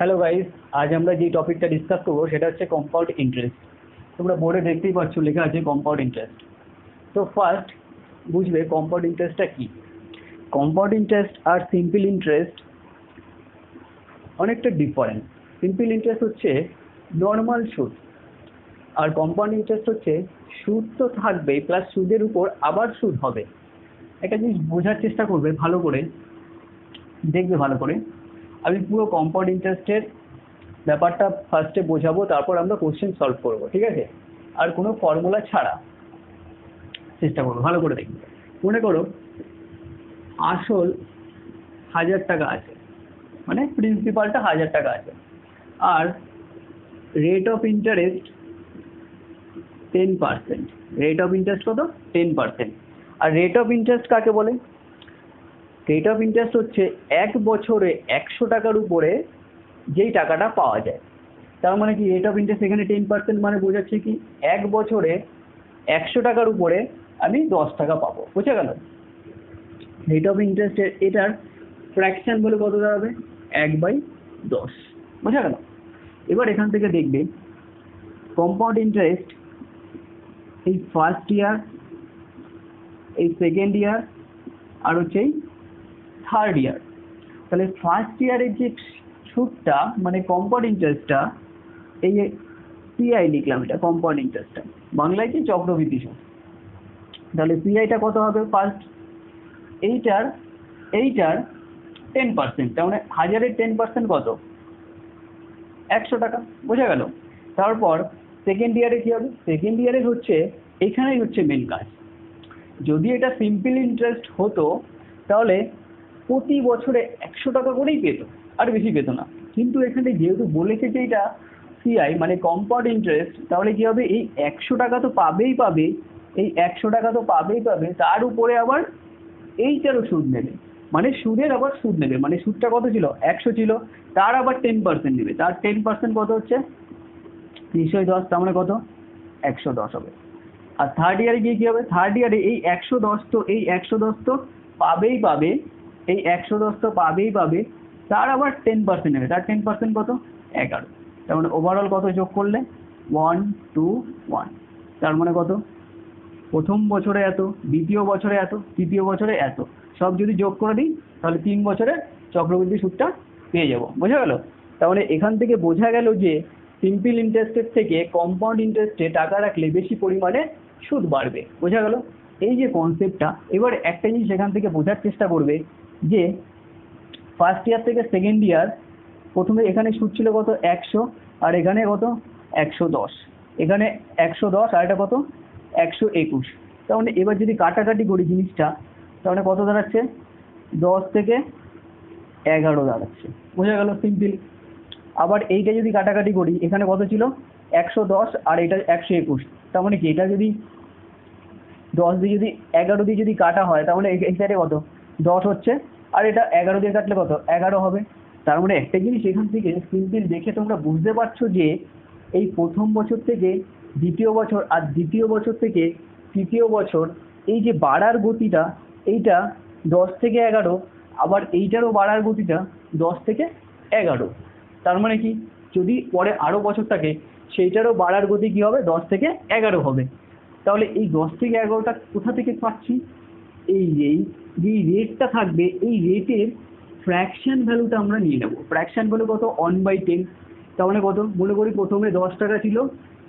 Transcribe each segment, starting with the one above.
Hello guys, আজ আমরা যে টপিকটা ডিসকাস করবো সেটা হচ্ছে কম্পাউন্ড ইন্টারেস্ট। তোমরা বোর্ডে দেখতেই পাচ্ছ লেখা আছে কম্পাউন্ড ইন্টারেস্ট। তো ফার্স্ট বুঝবে কম্পাউন্ড ইন্টারেস্টটা কি। কম্পাউন্ড ইন্টারেস্ট আর সিম্পল ইন্টারেস্ট অনেকটা ডিফারেন্ট। সিম্পল ইন্টারেস্ট হচ্ছে নর্মাল সুদ, আর কম্পাউন্ড ইন্টারেস্ট হচ্ছে সুদ তো থাকবেই প্লাস সুদের উপর আবার সুদ হবে। একটা জিনিস বোঝার চেষ্টা করবে, ভালো করে দেখবে, ভালো করে। আমি পুরো কম্পাউন্ড ইন্টারেস্টের ব্যাপারটা ফার্স্টে বোঝাবো, তারপর আমরা কোশ্চেন সলভ করবো, ঠিক আছে? আর কোনো ফর্মুলা ছাড়া চেষ্টা করবো, ভালো করে দেখবে। মনে করো আসল 1000 টাকা আছে, মানে প্রিন্সিপালটা 1000 টাকা আছে, আর rate of interest 10%। Rate of interest কত? 10%। আর রেট অফ ইন্টারেস্ট কাকে বলে? রেট অফ ইন্টারেস্ট হচ্ছে 1 বছরে 100 টাকার উপরে যেই টাকাটা পাওয়া যায়। তার মানে কি রেট অফ ইন্টারেস্ট এখানে 10% মানে বোঝাচ্ছে কি 1 বছরে 100 টাকার উপরে আমি 10 টাকা পাবো। বুঝে গেল? রেট অফ ইন্টারেস্টের এটার ফ্র্যাকশন বলে কত দাঁড়াবে? 1/10। বুঝে গেল? এবার এখান থেকে দেখবে কম্পাউন্ড ইন্টারেস্ট এই ফার্স্ট ইয়ার, এই সেকেন্ড ইয়ার, আর হচ্ছে এই থার্ড ইয়ার। তাহলে ফার্স্ট ইয়ারের যে সুদটা মানে কম্পাউন্ড ইন্টারেস্টটা, এই সিআই লিখলাম, এটা কম্পাউন্ড ইন্টারেস্টটা, বাংলায় কি চক্রবৃদ্ধি সুদ। তাহলে সিআইটা কত হবে? ফার্স্ট এইটার 10%, তার মানে 1000-এর 10% কত? 100 টাকা। বোঝা গেল? তারপর সেকেন্ড ইয়ারে কি হবে? সেকেন্ড ইয়ারে হচ্ছে এখানেই হচ্ছে মেন কাজ। যদি এটা সিম্পল ইন্টারেস্ট হতো তাহলে প্রতি বছরে 100 টাকা করেই পেত, আর বেশি পেত না। কিন্তু এখানে যেহেতু বলেছে যে এটা সিআই মানে কম্পাউন্ড ইন্টারেস্ট, তাহলে কি হবে? এই 100 টাকা তো পাবেই পাবে, এই 100 টাকা তো পাবেই পাবে, তার উপরে আবার এইটারও সুদ নেবে, মানে সুদের আবার সুদ নেবে। মানে সুদটা কত ছিল? 100 ছিল, তার আবার 10% নেবে। তার 10% কত হচ্ছে? 310, তার মানে কত? 110 হবে। আর থার্ড ইয়ারে গিয়ে কি হবে? থার্ড ইয়ারে এই 110 তো পাবেই পাবে, এই 110 তো পাবেই পাবে, তার আবার 10% নেবে। তার 10% কত? 11। তার মানে ওভারঅল কত যোগ করলে? 1 2 1। তার মানে কত? প্রথম বছরে এত, দ্বিতীয় বছরে এত, তৃতীয় বছরে এত, সব যদি যোগ করে দিই তাহলে 3 বছরে চক্রবৃদ্ধি সুদটা পেয়ে যাব। বোঝা গেল? তার মানে এখান থেকে বোঝা গেল যে সিম্পল ইন্টারেস্টের থেকে কম্পাউন্ড ইন্টারেস্টে টাকা রাখলে বেশি পরিমাণে সুদ বাড়বে। বোঝা গেল এই যে কনসেপ্টটা? এবার একটা জিনিস এখান থেকে বোঝার চেষ্টা করবে যে ফার্স্ট ইয়ার থেকে সেকেন্ড ইয়ার, প্রথমে এখানে সুদ ছিল কত? 100, আর এখানে কত? 110। এখানে 110 আর এটা কত? 121। তার মানে এবার যদি কাটাকাটি করি জিনিসটা, তাহলে কত দাঁড়াচ্ছে? 10 থেকে 11 দাঁড়াচ্ছে। বোঝা গেল? সিম্পল। আবার এইটা যদি কাটাকাটি করি, এখানে কত ছিল? 110, আর এটা 121। তার মানে কি এটা যদি 10 দিয়ে যদি 11 দিয়ে যদি কাটা হয়, তাহলে এই সাইডে কত? 10 হচ্ছে, আর এটা 11 দিয়ে কাটলে কত? 11 হবে। তার মানে একটা জিনিস এখান থেকে সিম্পল দেখে তোমরা বুঝতে পারছো যে এই প্রথম বছর থেকে দ্বিতীয় বছর, আর দ্বিতীয় বছর থেকে তৃতীয় বছর, এই যে বাড়ার গতিটা, এইটা 10 থেকে 11, আবার এইটারও বাড়ার গতিটা 10 থেকে 11। তার মানে কি যদি পরে আরও বছর থাকে, সেইটারও বাড়ার গতি কি হবে? 10 থেকে 11 হবে। তাহলে এই 10 থেকে 11টা কোথা থেকে পাচ্ছি? এই যে রেটটা থাকবে, এই রেটের ফ্র্যাকশন ভ্যালুটা আমরা নিয়ে নেব। ফ্র্যাকশন ভ্যালু কত? 1/10। তার মানে কত? মনে করি প্রথমে 10 টাকা ছিল,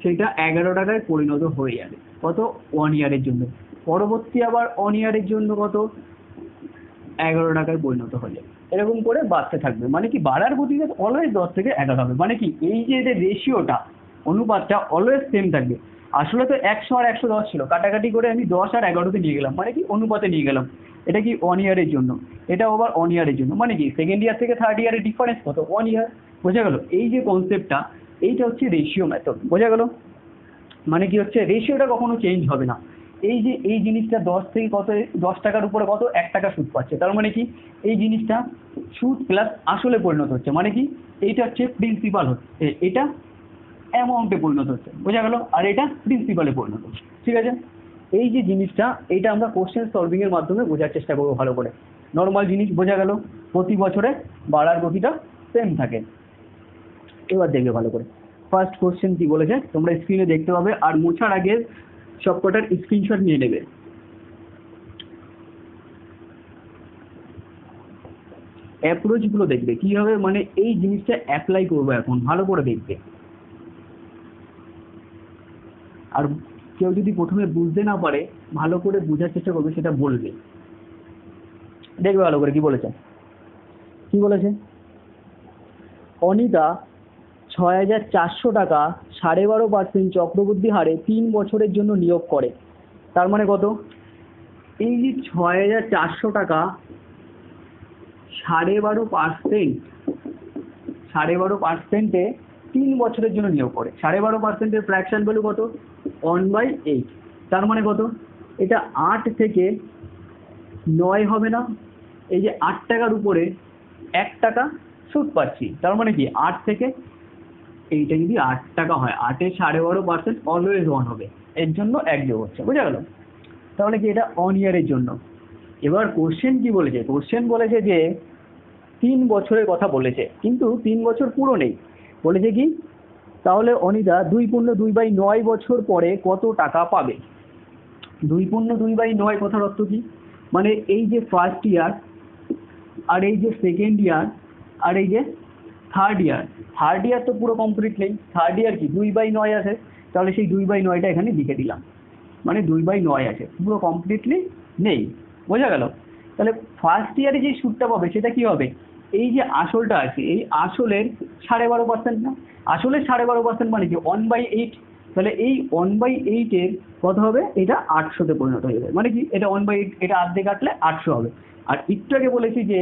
সেটা 11 টাকায় পরিণত হয়ে যাবে। কত? 1 ইয়ারের জন্য। পরবর্তী আবার 1 ইয়ারের জন্য কত? 11 টাকায় পরিণত হয়ে যাবে। এরকম করে বাড়তে থাকবে। মানে কি বাড়ার গতিতে অলওয়েজ 10 থেকে 11 হবে। মানে কি এই যে এদের রেশিওটা, অনুপাতটা অলওয়েজ সেম থাকবে। আসলে তো 100 আর 110 ছিল, কাটাকাটি করে আমি 10 আর 11তে নিয়ে গেলাম, মানে কি অনুপাতে নিয়ে গেলাম। এটা কি 1 ইয়ারের জন্য, এটা আবার 1 ইয়ারের জন্য। মানে কি সেকেন্ড ইয়ার থেকে থার্ড ইয়ারের ডিফারেন্স কত? 1 ইয়ার। বোঝা গেল? এই যে কনসেপ্টটা, এইটা হচ্ছে রেশিও মেথড। বোঝা গেল? মানে কি হচ্ছে রেশিওটা কখনো চেঞ্জ হবে না। এই যে এই জিনিসটা 10 থেকে কত? 10 টাকার উপরে কত? 1 টাকা সুদ পাচ্ছে। তার মানে কি এই জিনিসটা সুদ প্লাস আসলে পরিণত হচ্ছে। মানে কি এইটা হচ্ছে প্রিন্সিপাল হচ্ছে, এটা অ্যামাউন্টে পরিণত হচ্ছে। বোঝা গেল? আর এটা প্রিন্সিপালে পরিণত হচ্ছে। ঠিক আছে? এই যে জিনিসটা, এইটা আমরা কোশ্চেন সলভিং এর মাধ্যমে বোঝার চেষ্টা করবো ভালো করে। নর্মাল জিনিস। বোঝা গেল? প্রতি বছরে বাড়ার গতিটা সেম থাকে। এবার দেখবে ভালো করে ফার্স্ট কোশ্চেন কি বলেছে তোমরা স্ক্রিনে দেখতে পাবে, আর মোছার আগে সবকটার স্ক্রিনশট নিয়ে নেবে। অ্যাপ্রোচগুলো দেখবে কীভাবে মানে এই জিনিসটা অ্যাপ্লাই করবো এখন, ভালো করে দেখবে। আর কেউ যদি প্রথমে বুঝতে না পারে ভালো করে বোঝার চেষ্টা করবে, সেটা বলবে। দেখবে ভালো করে কি বলেছে। কি বলেছে, অনিতা 6,400 টাকা 12.5% চক্রবৃদ্ধি হারে 3 বছরের জন্য নিয়োগ করে। তার মানে কত, এই যে 6,400 টাকা 12.5%, 3 বছরের জন্য নিয়োগ করে। 12.5%-এর ফ্র্যাকশন ভ্যালু কত, 1/8। তার মানে কত, এটা 8 থেকে 9 হবে না, এই যে 8 টাকার উপরে 1 টাকা সুদ পাচ্ছি। তার মানে কি 8 থেকে, এইটা যদি 8 টাকা হয়, 8-এ 12.5% অলওয়েজ 1 হবে, এর জন্য 1 যোগ হচ্ছে, বুঝা গেল। তাহলে কি এটা 1 ইয়ারের জন্য। এবার কোশ্চেন কি বলেছে, কোশ্চেন বলেছে যে 3 বছরের কথা বলেছে, কিন্তু 3 বছর পুরো নেই, বলেছে কি তাহলে অনিতা 2/2/9 বছর পরে কত টাকা পাবে। 2/2/9 কথার অর্থ কি, মানে এই যে ফার্স্ট ইয়ার, আর এই যে সেকেন্ড ইয়ার, আর এই যে থার্ড ইয়ার। থার্ড ইয়ার তো পুরো কমপ্লিট নেই, থার্ড ইয়ার কি 2/9 আছে, তাহলে সেই 2/9টা এখানে লিখে দিলাম, মানে 2/9 আছে, পুরো কমপ্লিটলি নেই, বোঝা গেল। তাহলে ফার্স্ট ইয়ারে যে সুদটা পাবে সেটা কি হবে, এই যে আসলটা আছে এই আসলের 12.5% না, আসলের 12.5% মানে কি 1/8, তাহলে এই 1/8-এর কত হবে, এটা 800-তে পরিণত হয়ে যাবে, মানে কি এটা 1/8, এটা আর্ধে কাটলে 800 হবে। আর একটু আগে বলেছি যে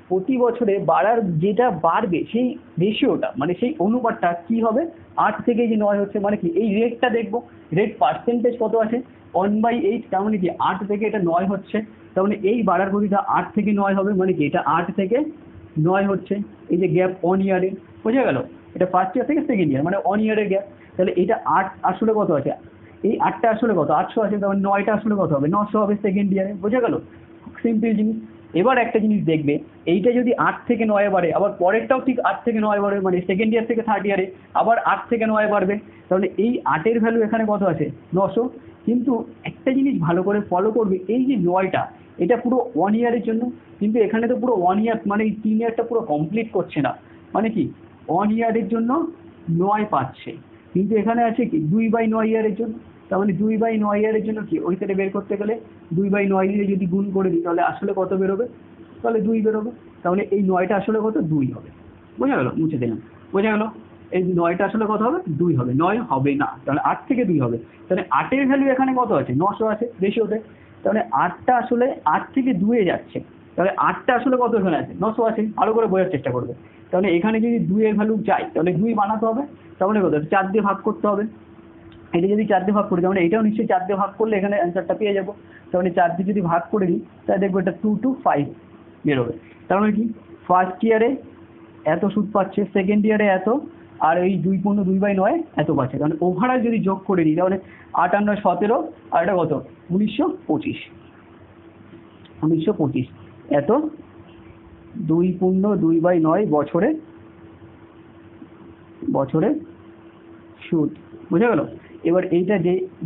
প্রতি বছরে বাড়ার যেটা বাড়বে সেই রেশিওটা মানে সেই অনুপাতটা কি হবে, 8 থেকে যে 9 হচ্ছে, মানে কি এই রেটটা দেখবো, রেট পার্সেন্টেজ কত আছে 1/8, তার মানে কি 8 থেকে এটা 9 হচ্ছে, তার মানে এই বাড়ার গতিটা 8 থেকে 9 হবে, মানে কি এটা 8 থেকে 9 হচ্ছে, এই যে গ্যাপ 1 ইয়ারের, বোঝা গেল। এটা ফার্স্ট ইয়ার থেকে সেকেন্ড ইয়ার মানে 1 ইয়ারের গ্যাপ। তাহলে এটা 8 আসলে কত আছে, এই 8টা আসলে কত 800 আছে, তার মানে 9টা আসলে কত হবে 900 হবে সেকেন্ড ইয়ারে, বোঝা গেল, সিম্পল জিনিস। এবার একটা জিনিস দেখবে, এইটা যদি 8 থেকে 9 বাড়ে, আবার পরেরটাও ঠিক 8 থেকে 9 বাড়বে, মানে সেকেন্ড ইয়ার থেকে থার্ড ইয়ারে আবার 8 থেকে 9 বাড়বে, তাহলে এই 8-এর ভ্যালু এখানে কত আছে 900। কিন্তু একটা জিনিস ভালো করে ফলো করবে, এই যে 9টা এটা পুরো 1 ইয়ারের জন্য, কিন্তু এখানে তো পুরো 1 ইয়ার মানে এই 3 ইয়ারটা পুরো কমপ্লিট করছে না, মানে কি 1 ইয়ারের জন্য 9 পাচ্ছে, কিন্তু এখানে আছে কি 2/9 ইয়ারের জন্য, তার মানে 2/9 ইয়ারের জন্য কি ওই থেকে বের করতে গেলে 2/9 দিয়ে যদি গুণ করে দিই তাহলে আসলে কত বেরোবে, তাহলে 2 বেরোবে, তাহলে এই 9টা আসলে কত 2 হবে, বোঝা গেল, মুছে দিলাম, বোঝা গেল। এই 9টা আসলে কত হবে 2 হবে, 9 হবে না, তাহলে 8 থেকে 2 হবে, তাহলে 8-এর ভ্যালু এখানে কত আছে 900 আছে রেশিওতে, তাহলে 8টা আসলে 8 থেকে 2-এ যাচ্ছে, তাহলে 8টা আসলে কত এখানে আছে 900 আছে, ভালো করে বোঝার চেষ্টা করবে। তাহলে এখানে যদি 2-এর ভ্যালু চাই তাহলে 2 বানাতে হবে, তাহলে কত 4 দিয়ে ভাগ করতে হবে, এটা যদি 4 দিয়ে ভাগ করি তাহলে এটাও নিশ্চয়ই 4 দিয়ে ভাগ করলে এখানে অ্যান্সারটা পেয়ে যাবো, তাহলে 4 দিয়ে যদি ভাগ করে দিই তাহলে দেখবো এটা 2 to 5 বেরোবে। তার মানে কি ফার্স্ট ইয়ারে এত সুদ পাচ্ছে, সেকেন্ড ইয়ারে এত, আর এই 2/2/9 এত পাচ্ছে, কারণ ওভারঅল যদি যোগ করে দিই তাহলে 8 আর 9 17, আর এটা কত 1925 এত 2/2/9 বছরে সুদ, বুঝা গেল। এবার এইটা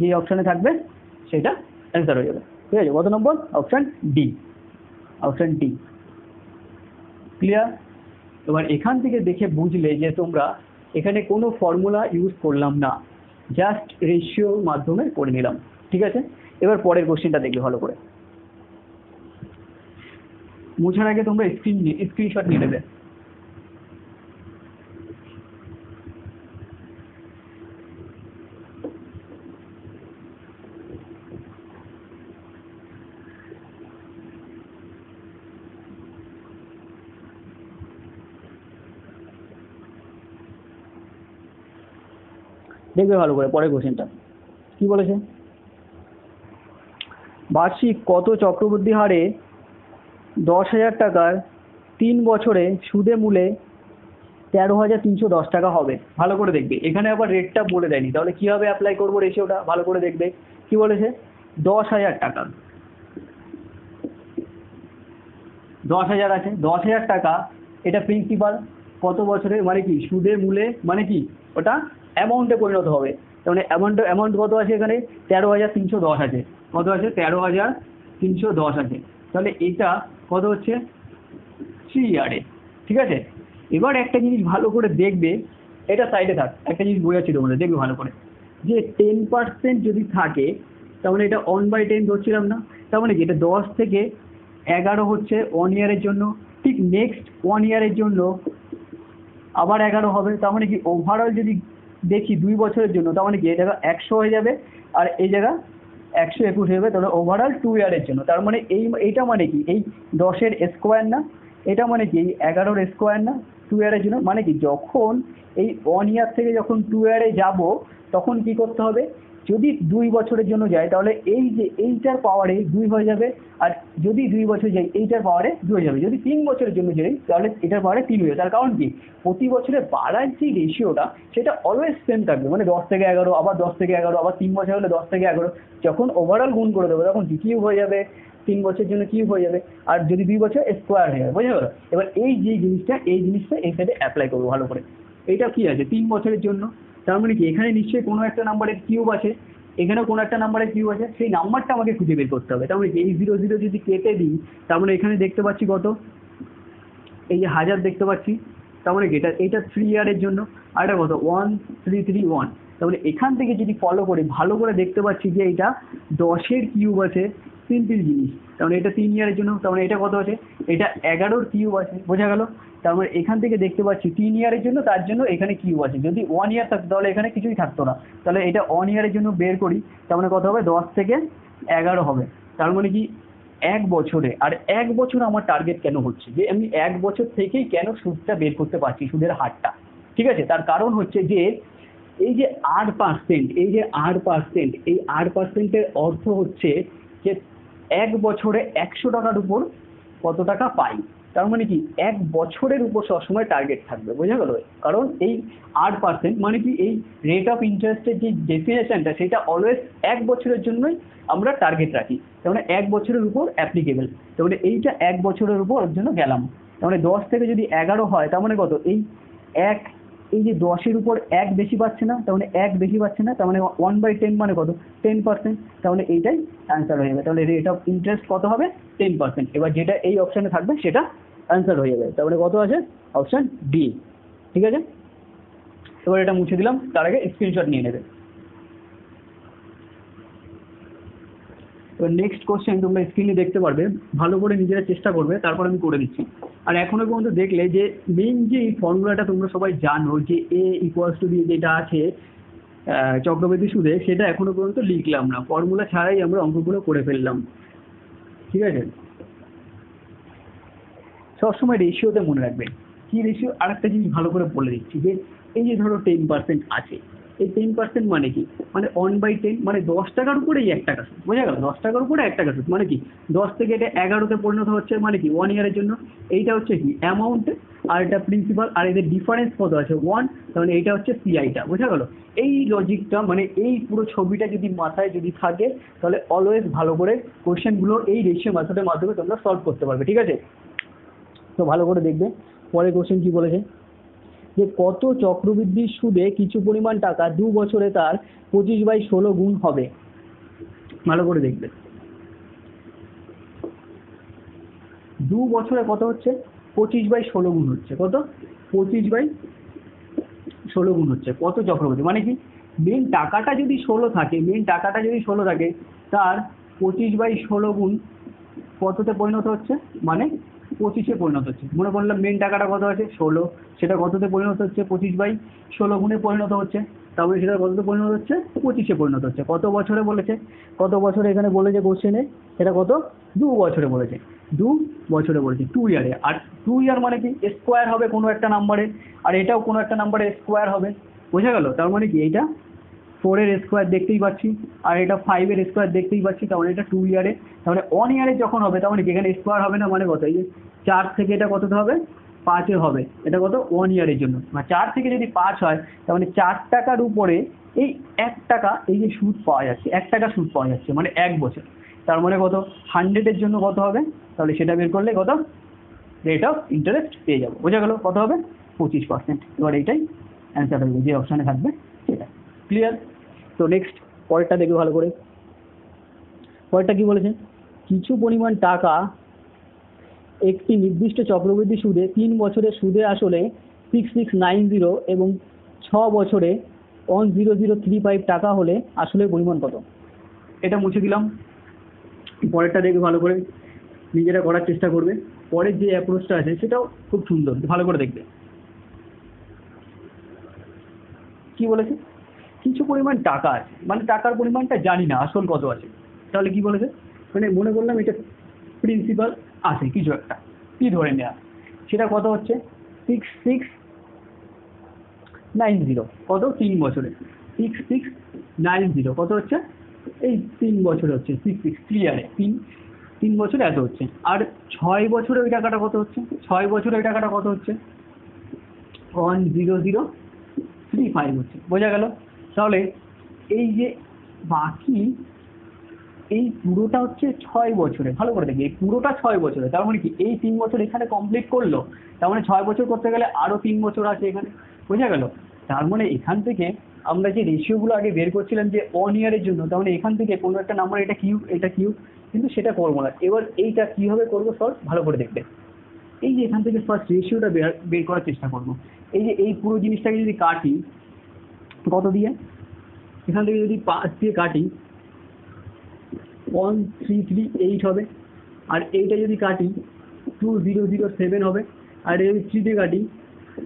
যে অপশানে থাকবে সেটা অ্যান্সার হয়ে যাবে, ঠিক আছে। কত নম্বর, option D, option D, clear. এবার এখান থেকে দেখে বুঝলে যে তোমরা এখানে কোনো ফর্মুলা ইউজ করলাম না, জাস্ট রেশিওর মাধ্যমে করে নিলাম, ঠিক আছে। এবার পরের কোশ্চেনটা দেখবে ভালো করে, মুছার আগে তোমরা স্ক্রিনশট নিয়ে নেবে। দেখবে ভালো করে পরের কোশ্চেনটা কি বলেছে, বার্ষিক কত চক্রবৃদ্ধি হারে 10,000 টাকার 3 বছরে সুদে মূলে 13,310 টাকা হবে। ভালো করে দেখবে, এখানে আবার রেটটা বলে দেয়নি, তাহলে কিভাবে অ্যাপ্লাই করবো রেশিওটা ভালো করে দেখবে। কি বলেছে 10,000 টাকা, 10,000 আছে, 10,000 টাকা এটা প্রিন্সিপাল, কত বছরে মানে কি সুদে মূলে মানে কি ওটা অ্যামাউন্টে পরিণত হবে। তার মানে অ্যামাউন্ট কত আছে এখানে 13,310 আছে। কত আছে 13,310 আছে। তাহলে এটা কত হচ্ছে 3 ইয়ারে। ঠিক আছে, এবার একটা জিনিস ভালো করে দেখবে, এটা সাইডে থাক, একটা জিনিস বোঝাচ্ছি তোমাদের, দেখবে ভালো করে, যে 10% যদি থাকে তার মানে এটা 1/10 ধরছিলাম না, তার মানে কি এটা 10 থেকে 11 হচ্ছে 1 ইয়ারের জন্য, ঠিক নেক্সট 1 ইয়ারের জন্য আবার 11 হবে। তার মানে কি ওভারঅল যদি দেখি 2 বছরের জন্য, তার মানে কি এই জায়গা 100 হয়ে যাবে আর এই জায়গা 121 হয়ে যাবে। তাহলে ওভারঅল 2 ইয়ারের জন্য, তার মানে এইটা মানে কি এই 10-এর স্কোয়ার না, এটা মানে কি এই 11-র স্কোয়ার না, 2 ইয়ারের জন্য। মানে কি যখন এই 1 ইয়ার থেকে যখন 2 ইয়ারে যাব তখন কি করতে হবে, যদি 2 বছরের জন্য যায় তাহলে এই যে এইটার পাওয়ারে 2 হয়ে যাবে, আর যদি 2 বছর যাই এইটার পাওয়ারে 2 হয়ে যাবে। যদি 3 বছরের জন্য যাই তাহলে এটার পাওয়ারে 3 হয়ে যাবে। তার কারণ কি প্রতি বছরে বাড়ার যে রেশিওটা সেটা অলওয়েজ সেম থাকবে, মানে 10 থেকে 11, আবার 10 থেকে 11, আবার 3 বছর হলে 10 থেকে 11। যখন ওভারঅল গুণ করে দেবো তখন কিউব হয়ে যাবে, 3 বছরের জন্য কিউব হয়ে যাবে, আর যদি 2 বছর স্কোয়ার হয়ে যাবে। বোঝা গেল? এবার এই যে জিনিসটা এই সাইডে অ্যাপ্লাই করবো ভালো করে। এইটা কি আছে 3 বছরের জন্য, তার মানে কি এখানে নিশ্চয়ই কোনো একটা নাম্বারের কিউব আছে, এখানেও কোনো একটা নাম্বারের কিউব আছে, সেই নাম্বারটা আমাকে খুঁজে বের করতে হবে। তার মানে এই 0 0 যদি কেটে দিই তার মানে এখানে দেখতে পাচ্ছি কত, এই যে 1000 দেখতে পাচ্ছি, তার মানে কি এটা 3 ইয়ারের জন্য, আর এটা কত 1331। তার মানে এখান থেকে যদি ফলো করি ভালো করে দেখতে পাচ্ছি যে এটা 10-এর কিউব আছে, সিম্পল জিনিস। তার মানে এটা 3 ইয়ারের জন্য, তার মানে এটা কত আছে, এটা 11-র কিউব আছে। বোঝা গেল? তার মানে এখান থেকে দেখতে পাচ্ছি 3 ইয়ারের জন্য, তার জন্য এখানে কিউব আছে। যদি 1 ইয়ার থাকতো তাহলে এখানে কিছুই থাকতো না। তাহলে এটা 1 ইয়ারের জন্য বের করি, তার মানে কত হবে 10 থেকে 11 হবে। তার মানে কি 1 বছরে, আর 1 বছর আমার টার্গেট কেন হচ্ছে, যে আমি 1 বছর থেকেই কেন সুদটা বের করতে পারছি, সুদের হারটা। ঠিক আছে, তার কারণ হচ্ছে যে এই যে 8%, এই যে 8%, এই 8%-এর অর্থ হচ্ছে যে 1 বছরে 100 টাকার উপর কত টাকা পাই। তার মানে কি 1 বছরের উপর সবসময় টার্গেট থাকবে। বোঝা গেল? কারণ এই 8% মানে কি এই রেট অফ ইন্টারেস্টের যে ডেফিনেশনটা সেটা অলওয়েজ 1 বছরের জন্যই আমরা টার্গেট রাখি। তার মানে 1 বছরের উপর অ্যাপ্লিকেবল। তার মানে এইটা 1 বছরের উপর ওর জন্য গেলাম। তার মানে 10 থেকে যদি 11 হয় তার মানে কত, এই যে 10-এর উপর 1 বেশি পাচ্ছে না, তার মানে 1 বেশি পাচ্ছে না, তার মানে 1/10 মানে কত 10%। তার মানে এইটাই অ্যান্সার হয়ে যাবে। তাহলে রেট অফ ইন্টারেস্ট কত হবে 10%। এবার যেটা এই অপশানে থাকবে সেটা অ্যান্সার হয়ে যাবে। তার মানে কত আছে অপশান ডি। ঠিক আছে, এবার এটা মুছে দিলাম, তার আগে স্ক্রিনশট নিয়ে নেবে। এবার নেক্সট কোশ্চেন তোমরা স্ক্রিনে দেখতে পারবে, ভালো করে নিজেরা চেষ্টা করবে, তারপর আমি করে দিচ্ছি। আর এখনো পর্যন্ত দেখলে যে মেইন যে ফর্মুলাটা তোমরা সবাই জানো যে এ ইকুয়ালস টু বি যেটা আছে চক্রবৃদ্ধি সুদে, সেটা এখনো পর্যন্ত লিখলাম না, ফর্মুলা ছাড়াই আমরা অঙ্কগুলো করে ফেললাম। ঠিক আছে, সবসময় রেশিওতে মনে রাখবে। কি রেশিও, আর একটা জিনিস ভালো করে বলে দিচ্ছি, যে এই যে ধরো 10% আছে, এই 10% মানে কি, মানে 1/10 মানে 10 টাকার উপরেই 1 টাকা সুদ। বোঝা গেল? 10 টাকার উপরে 1 টাকা সুদ মানে কি 10 থেকে এটা 11-তে পরিণত হচ্ছে, মানে কি 1 ইয়ারের জন্য। এইটা হচ্ছে কি অ্যামাউন্ট, আর এটা প্রিন্সিপাল, আর এদের ডিফারেন্স কত আছে 1, তাহলে এইটা হচ্ছে সিআইটা। বোঝা গেল? এই লজিকটা মানে এই পুরো ছবিটা যদি মাথায় যদি থাকে তাহলে অলওয়েজ ভালো করে কোশ্চেনগুলো এই রেশিও মেথডের মাধ্যমে তোমরা সলভ করতে পারবে। ঠিক আছে, তো ভালো করে দেখবে পরের কোশ্চেন কি বলেছে, যে কত চক্রবৃদ্ধির সুদে কিছু পরিমাণ টাকা 2 বছরে তার 25/16 গুণ হবে। ভালো করে দেখবে 2 বছরে কত হচ্ছে 25/16 গুণ হচ্ছে, কত 25/16 গুণ হচ্ছে কত চক্রবৃদ্ধি, মানে কি মেন টাকাটা যদি 16 থাকে, তার 25/16 গুণ কততে পরিণত হচ্ছে, মানে 25-এ পরিণত হচ্ছে। মনে করলাম মেন টাকাটা কত আছে 16, সেটা কততে পরিণত হচ্ছে 25/16 গুণে পরিণত হচ্ছে, তারপরে সেটা কততে পরিণত হচ্ছে 25-এ পরিণত হচ্ছে। কত বছরে বলেছে, কত বছরে এখানে বলেছে কোশ্চেনে, এটা কত 2 বছরে বলেছে, 2 বছরে বলেছে 2 ইয়ারে। আর 2 ইয়ার মানে কি স্কোয়ার হবে কোনো একটা নাম্বারে, আর এটাও কোনো একটা নাম্বারে স্কোয়ার হবে। বোঝা গেল? তার মানে কি এইটা 4-এর স্কোয়ার দেখতেই পাচ্ছি, আর এটা 5-এর স্কোয়ার দেখতেই পাচ্ছি, তাহলে এটা 2 ইয়ারে। তাহলে 1 ইয়ারে যখন হবে তার মানে এখানে স্কোয়ার হবে না, মানে কত, এই যে 4 থেকে এটা কততে হবে 5-এ হবে, এটা কত 1 ইয়ারের জন্য। 4 থেকে যদি 5 হয় তার মানে 4 টাকার উপরে এই 1 টাকা, এই যে সুদ পাওয়া যাচ্ছে 1 টাকা সুদ পাওয়া যাচ্ছে, মানে 1 বছর। তার মানে কত 100-এর জন্য কত হবে, তাহলে সেটা বের করলে কত রেট অফ ইন্টারেস্ট পেয়ে যাবো। বোঝা গেল? কত হবে 25%। এবার এইটাই অ্যান্সার হবে, যে অপশানে থাকবে সেটা। ক্লিয়ার? তো নেক্সট পরেরটা দেখবে ভালো করে। পরেরটা কি বলেছে, কিছু পরিমাণ টাকা একটি নির্দিষ্ট চক্রবৃদ্ধি সুদে 3 বছরের সুদে আসলে 6690 এবং 6 বছরে 10035 টাকা হলে আসলে পরিমাণ কত? এটা মুছে দিলাম। পরেরটা দেখবে ভালো করে, নিজেরা করার চেষ্টা করবে। পরের যে অ্যাপ্রোচটা আছে সেটাও খুব সুন্দর, ভালো করে দেখবে। কি বলেছে, কিছু পরিমাণ টাকা আছে, মানে টাকার পরিমাণটা জানি না আসল কত আছে। তাহলে কি বলেছে, মানে মনে করলাম এটা প্রিন্সিপাল আছে কিছু একটা, কি ধরে নেওয়া, সেটা কত হচ্ছে 6690, কত 3 বছরে 6690 কত হচ্ছে, এই 3 বছরে হচ্ছে 66 ক্লিয়ারে 3 বছরে এত হচ্ছে। আর 6 বছরে ওই টাকাটা কত হচ্ছে, 6 বছরে ওই টাকাটা কত হচ্ছে 10035 হচ্ছে। বোঝা গেল? তাহলে এই যে বাকি এই পুরোটা হচ্ছে 6 বছরে, ভালো করে দেখি, এই পুরোটা 6 বছরে। তার মানে কি এই 3 বছর এখানে কমপ্লিট করলো, তার মানে 6 বছর করতে গেলে আরো 3 বছর আছে এখানে। বোঝা গেল? তার মানে এখান থেকে আমরা যে রেশিওগুলো আগে বের করছিলাম যে 1 ইয়ারের জন্য, তার মানে এখান থেকে কোনো একটা নাম্বার, এটা কিউব এটা কিউব, কিন্তু সেটা করবো না। এবার এইটা কিভাবে করবো সলভ, ভালো করে দেখবে। এই যে এখান থেকে ফার্স্ট রেশিওটা বের করার চেষ্টা করবো। এই যে এই পুরো জিনিসটাকে যদি কাটি কত দিয়ে, এখান থেকে যদি 5 দিয়ে কাটি 1338 হবে, আর এইটা যদি কাটি 2007 হবে, আর এটা যদি 3 দিয়ে কাটি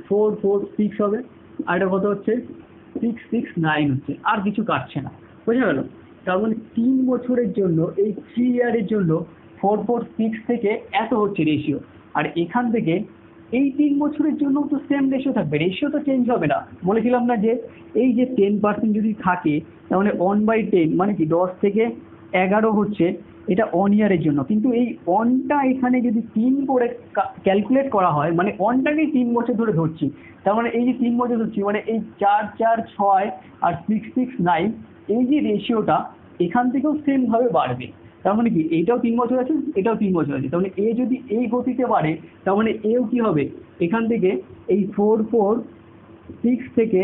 446 হবে, আর এটা কত হচ্ছে 669 হচ্ছে, আর কিছু কাটছে না। বোঝা গেল? তার মানে 3 বছরের জন্য এই 3 ইয়ারের জন্য 446 থেকে এত হচ্ছে রেশিও। আর এখান থেকে এই 3 বছরের জন্য তো সেম রেশিও থাকবে, রেশিও তো চেঞ্জ হবে না। বলেছিলাম না যে এই যে 10% যদি থাকে, তার মানে 1/10 মানে কি 10 থেকে 11 হচ্ছে, এটা 1 ইয়ারের জন্য। কিন্তু এই 1টা এখানে যদি 3 করে ক্যালকুলেট করা হয়, মানে 1টাকেই 3 বছর ধরে ধরছি, তার মানে এই যে 3 বছর ধরছি, মানে এই 4 4 6 আর 669, এই যে রেশিওটা এখান থেকেও সেম ভাবে বাড়বে। তার মানে কি এইটাও 3 বছর আছে, এটাও 3 বছর আছে, তার মানে এ যদি এই গতিতে বাড়ে, তার মানে এও কি হবে, এখান থেকে এই 446 থেকে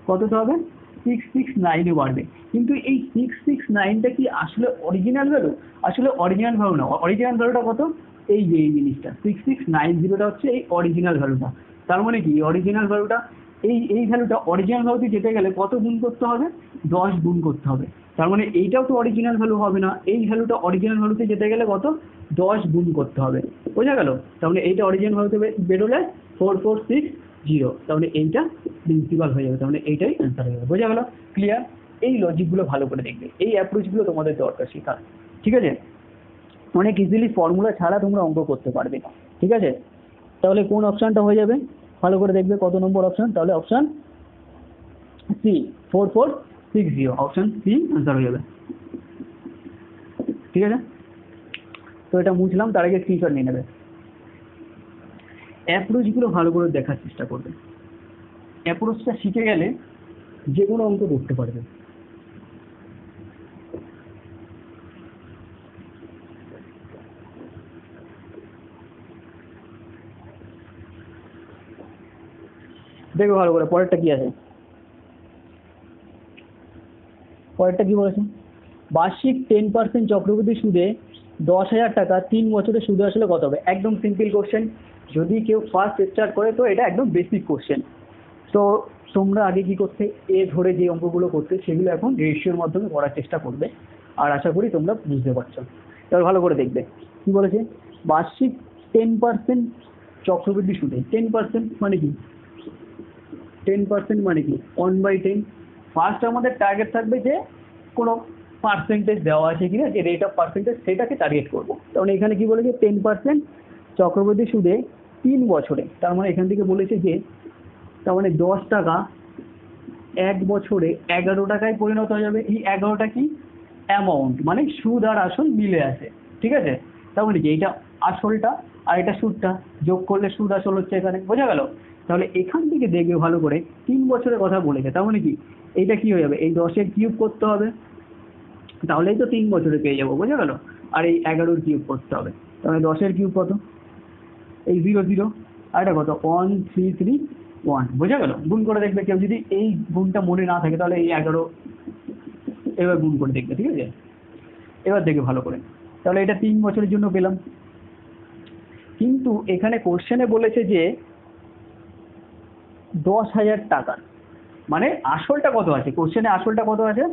কতটা হবে 669 বাড়বে। কিন্তু এই 669টা কি আসলে অরিজিনাল ভ্যালু? আসলে অরিজিনাল ভ্যালু না। অরিজিনাল ভ্যালুটা কত, এই যে এই জিনিসটা 6690টা হচ্ছে এই অরিজিনাল ভ্যালুটা। তার মানে কি অরিজিনাল ভ্যালুটা, এই ভ্যালুটা অরিজিনাল ভ্যালুতে যেতে গেলে কত গুণ করতে হবে, 10 গুণ করতে হবে। তার মানে এইটাও তো অরিজিনাল ভ্যালু হবে না, এই ভ্যালুটা অরিজিনাল ভ্যালুতে যেতে গেলে কত 10 গুণ করতে হবে। বোঝা গেল? তার মানে এইটা অরিজিনাল ভ্যালুতে বেরোলে 4460, তার মানে এইটা প্রিন্সিপাল হয়ে যাবে, তার মানে এইটাই অ্যান্সার হয়ে যাবে। বোঝা গেল? ক্লিয়ার? এই লজিকগুলো ভালো করে দেখবে, এই অ্যাপ্রোচগুলো তোমাদের দরকার শেখার। ঠিক আছে? অনেক ইজিলি ফর্মুলা ছাড়া তোমরা অঙ্ক করতে পারবে। ঠিক আছে? তাহলে কোন অপশানটা হয়ে যাবে ভালো করে দেখবে, কত নম্বর অপশান, তাহলে option C 4460, option C answer হয়ে যাবে। ঠিক আছে? তো এটা মুছলাম, তার আগে স্ক্রিনশট নিয়ে নেবে। অ্যাপ্রোচগুলো ভালো করে দেখার চেষ্টা করবে, অ্যাপ্রোচটা শিখে গেলে যে কোনো অঙ্ক করতে পারবে। দেখো ভালো করে পরেরটা কি আছে। পরেরটা কি বলেছে, বার্ষিক 10% চক্রবৃদ্ধি সুদে 10,000 টাকা 3 বছরে সুদে আসলে কত হবে? একদম সিম্পল কোশ্চেন, যদি কেউ ফার্স্ট স্টার্ট করে তো এটা একদম বেসিক কোশ্চেন। তো তোমরা আগে কি করতে, এ ধরে যে অঙ্কগুলো করতে সেগুলো এখন রেশিওর মাধ্যমে করার চেষ্টা করবে, আর আশা করি তোমরা বুঝতে পারছো। এবার ভালো করে দেখবে কি বলেছে, বার্ষিক 10% চক্রবৃদ্ধি সুদে, 10% মানে কি, 10% মানে কি 1/10। ফার্স্ট আমাদের টার্গেট থাকবে যে কোনো পার্সেন্টেজ দেওয়া আছে কিনা, যে রেট অফ পার্সেন্টেজ সেটাকে টার্গেট করবো। কারণ এখানে কি বলেছে 10% চক্রবৃদ্ধি সুদে 3 বছরে, তার মানে এখান থেকে বলেছে যে তার মানে 10 টাকা 1 বছরে 11 টাকায় পরিণত হয়ে যাবে। এই 11টা কি অ্যামাউন্ট, মানে সুদ আর আসল মিলে আছে। ঠিক আছে? তার মানে কি এইটা আসলটা আর এটা সুদটা যোগ করলে সুদ আসল হচ্ছে এখানে। বোঝা গেল? তাহলে এখান থেকে দেখবে ভালো করে 3 বছরের কথা বলেছে, তার মানে কি এইটা কি হয়ে যাবে, এই 10-এর কিউব করতে হবে, তাহলেই তো 3 বছরে পেয়ে যাবো। বোঝা গেল? আর এই 11-এর কিউব করতে হবে, তাহলে 10-এর কিউব কত, এই 00, আর এটা কত 133 1 বোঝা গেল। গুণ করে দেখবে, কেউ যদি এই গুণটা মনে না থাকে তাহলে এই 11 এবার গুণ করে দেখবে, ঠিক আছে। এবার দেখে ভালো করে, তাহলে এটা 3 বছরের জন্য পেলাম। কিন্তু এখানে কোশ্চেনে বলেছে যে 10,000 টাকা, মানে আসলটা কত আছে, কোশ্চেনে আসলটা কত আছে,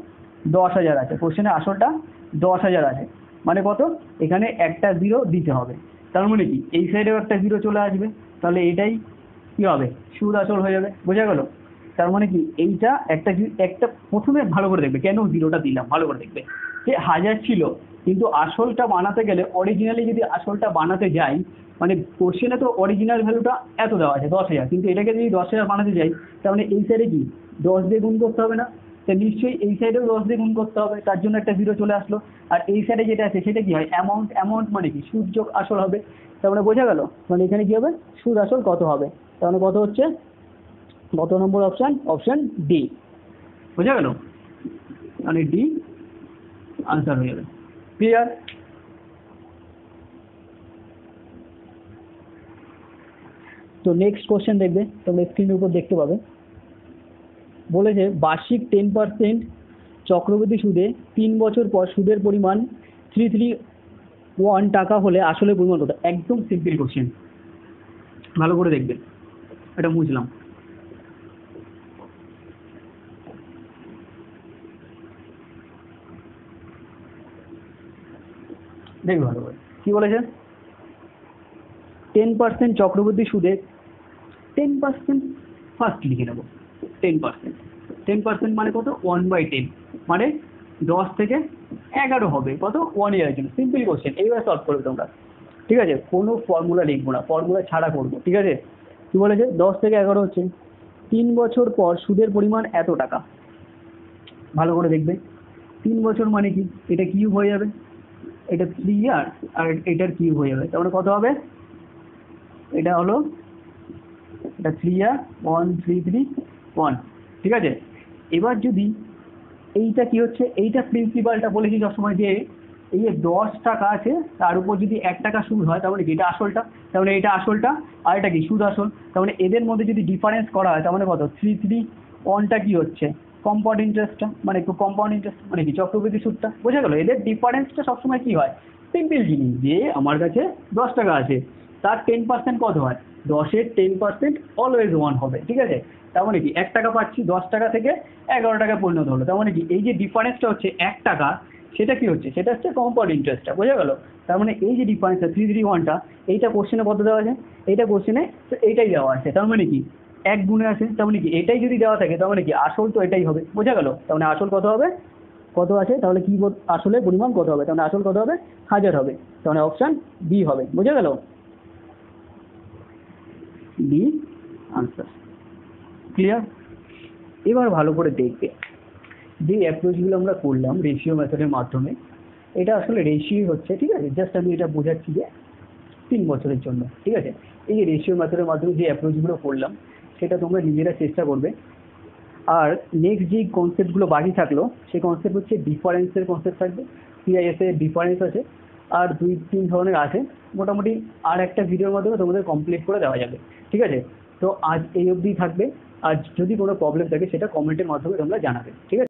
10,000 আছে, কোশ্চেনে আসলটা 10,000 আছে, মানে কত, এখানে একটা 0 দিতে হবে। তার মানে কি এই সাইডেও একটা 0 চলে আসবে, তাহলে এটাই কি হবে, সুদ আসল হয়ে যাবে, বোঝা গেল। তার মানে কি এইটা একটা প্রথমে ভালো করে দেখবে কেন 0টা দিলাম, ভালো করে দেখবে যে 1000 ছিল, কিন্তু আসলটা বানাতে গেলে অরিজিনালি যদি আসলটা বানাতে যাই, মানে কোশ্চেনে তো অরিজিনাল ভ্যালুটা এত দেওয়া আছে 10,000, কিন্তু এটাকে যদি 10,000 বানাতে যাই, তার মানে এই সাইডে কি 10 দিয়ে গুণ করতে হবে না, তো নিশ্চয়ই এই সাইডেও 10 দিয়ে গুণ করতে হবে, তার জন্য একটা 0 চলে আসলো। আর এই সাইডে যেটা আছে সেটা কি হয়, অ্যামাউন্ট মানে কি সুদ যোগ আসল হবে, তার মানে বোঝা গেল, মানে এখানে কি হবে, সুদ আসল কত হবে, তার মানে কত হচ্ছে, কত নম্বর অপশন, অপশন ডি, বোঝা গেল, মানে ডি আনসার হয়ে যাবে। ক্লিয়ার। তো নেক্সট কোশ্চেন দেখবে, তোমরা স্ক্রিনের উপর দেখতে পাবে, বলেছে বার্ষিক 10% চক্রবৃদ্ধি সুদে 3 বছর পর সুদের পরিমাণ 331 টাকা হলে আসলে পরিমাণ কত। একদম সিম্পল কোশ্চেন, ভালো করে দেখবে, এটা বুঝলাম। দেখবে ভালো করে কি বলেছে, 10% চক্রবৃদ্ধি সুদে 10% ফার্স্ট লিখে নেবো, 10%, 10% মানে কত, 1/10, মানে 10 থেকে 11 হবে কত, 1 ইয়ারের জন্য। সিম্পল কোশ্চেন, এইভাবে সলভ করবে তোমরা, ঠিক আছে, কোনো ফর্মুলা লিখবো না, ফর্মুলা ছাড়া করবো, ঠিক আছে। কি বলেছে, 10 থেকে 11 হচ্ছে 3 বছর পর সুদের পরিমাণ এত টাকা, ভালো করে দেখবে, 3 বছর মানে কি, এটা কিউব হয়ে যাবে, এটা 3 ইয়ার, আর এটার কিউব হয়ে যাবে, তাহলে কত হবে, এটা হলো, এটা 3 ইয়ার 1331, ঠিক আছে। এবার যদি এইটা কি হচ্ছে, এইটা প্রিন্সিপালটা বলেছি সবসময় যে এই যে 10 টাকা আছে তার উপর যদি 1 টাকা সুদ হয়, তার মানে কি এটা আসলটা, তার মানে এটা আসলটা, আর এটা কি সুদ আসল, তার মানে এদের মধ্যে যদি ডিফারেন্স করা হয়, তার মানে কত, 331টা কি হচ্ছে, কম্পাউন্ড ইন্টারেস্টটা, মানে কম্পাউন্ড ইন্টারেস্ট মানে কি চক্রবৃদ্ধি সুদটা, বোঝা গেল। এদের ডিফারেন্সটা সবসময় কি হয়, সিম্পল জিনিস, যে আমার কাছে 10 টাকা আছে, তার 10% কত হয়, 10-এর 10% অলওয়েজ 1 হবে, ঠিক আছে। তার মানে কি 1 টাকা পাচ্ছি, 10 টাকা থেকে 11 টাকায় পরিণত হলো, তার মানে কি এই যে ডিফারেন্সটা হচ্ছে 1 টাকা, সেটা কি হচ্ছে, সেটা হচ্ছে কম্পাউন্ড ইন্টারেস্টটা, বোঝা গেল। তার মানে এই যে ডিফারেন্সটা 331টা, এইটা কোশ্চেনে কত দেওয়া আছে, এইটা কোশ্চেনে এইটাই দেওয়া আছে, তার মানে কি 1 গুণে আছে, তার মানে কি এটাই যদি দেওয়া থাকে, তার মানে কি আসল তো এটাই হবে, বোঝা গেল। তার মানে আসল কত হবে, কত আছে, তাহলে কি আসলে পরিমাণ কত হবে, তাহলে আসল কত হবে, 1000 হবে, তাহলে অপশন বি হবে, বোঝা গেল, বি আনসার। ক্লিয়ার। এবার ভালো করে দেখবে, যে অ্যাপ্রোচগুলো আমরা করলাম রেশিও মেথডের মাধ্যমে, এটা আসলে রেশিও হচ্ছে, ঠিক আছে, জাস্ট আমি এটা বোঝাচ্ছি যে 3 বছরের জন্য, ঠিক আছে। এই যে রেশিও মেথডের মাধ্যমে যে অ্যাপ্রোচগুলো করলাম, সেটা তোমরা নিজেরা চেষ্টা করবে। আর নেক্সট যে কনসেপ্টগুলো বাকি থাকলো, সেই কনসেপ্ট হচ্ছে ডিফারেন্সের কনসেপ্ট থাকবে, সিআইএস এর ডিফারেন্স আছে, আর 2-3 ধরনের আছে, মোটামুটি আর একটা ভিডিওর মাধ্যমে তোমাদের কমপ্লিট করে দেওয়া যাবে, ঠিক আছে। তো আজ এই অবধি থাকবে, আর যদি কোনো প্রবলেম থাকে সেটা কমেন্টের মাধ্যমে তোমরা জানাবে, ঠিক আছে।